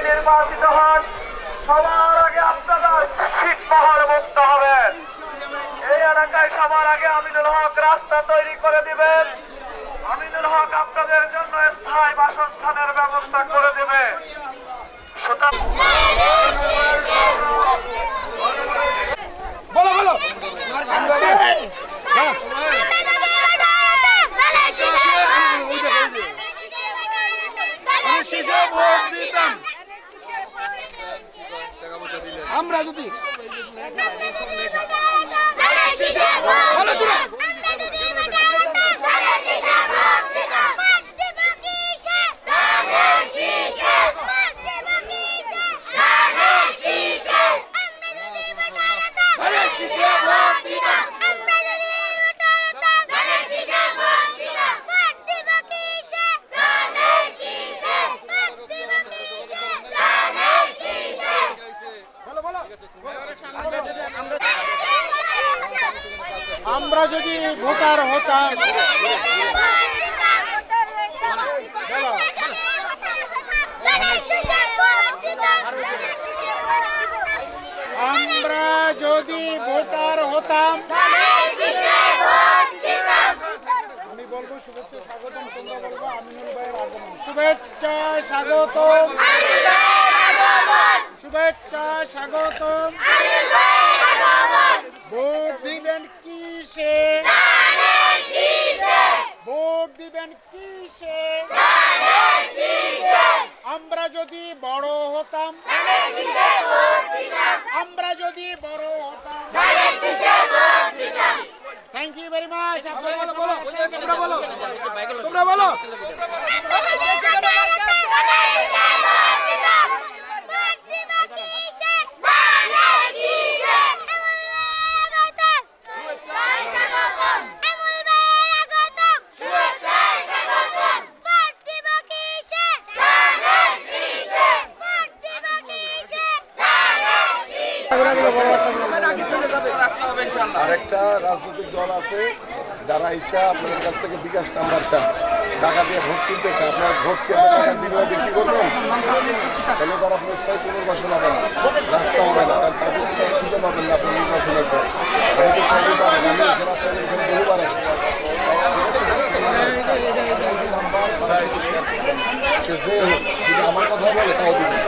নির্বাচিত হন সবার আগে আপনারা শীতমহল মুক্ত হবেন। এই এলাকায় সবার আগে আমিনুল হক রাস্তা তৈরি করে দিবেন। আমিনুল হক আপনাদের জন্য স্থায়ী বাসস্থানের ব্যবস্থা করে দেবে। বলো বলো আমরা যদি আমরা যদি ভোটার হতাম আমরা যদি ভোটার হতাম আমি বলবো শুভেচ্ছা স্বাগতম। তোমরা বলবো আমিনুল ভাইয়ের আগমন। শুভেচ্ছা স্বাগতম, শুভেচ্ছা স্বাগতম। ভোট দিবেন কিসে? ভোট দিবেন কিসে? আমরা যদি বড় হতাম, আমরা যদি বড় হতাম। Thank you very much. তোমরা বলো, তোমরা বলো। আরেকটা রাজনৈতিক দল আছে যারা এসে আপনাদের কাছ থেকে বিকাশ নাম্বার চান, টাকা দিয়ে ভোট কিনতে চান। আপনার ভোট কেন্দ্র টাকার বিনিময়ে বিক্রি করবেন, তাহলে তারা আপনার স্থায়ী পুনর্বাসন হবে না, রাস্তা হবে না, কারণ তাদের সুবিধা পাবেন না আপনার নির্বাচনের পর। আমি তো চাইতে পারেন, আমি এখানে আপনাদের এখানে বহুবার আসছি। সে যে যদি আমার কথা বলে তাও দিবেন।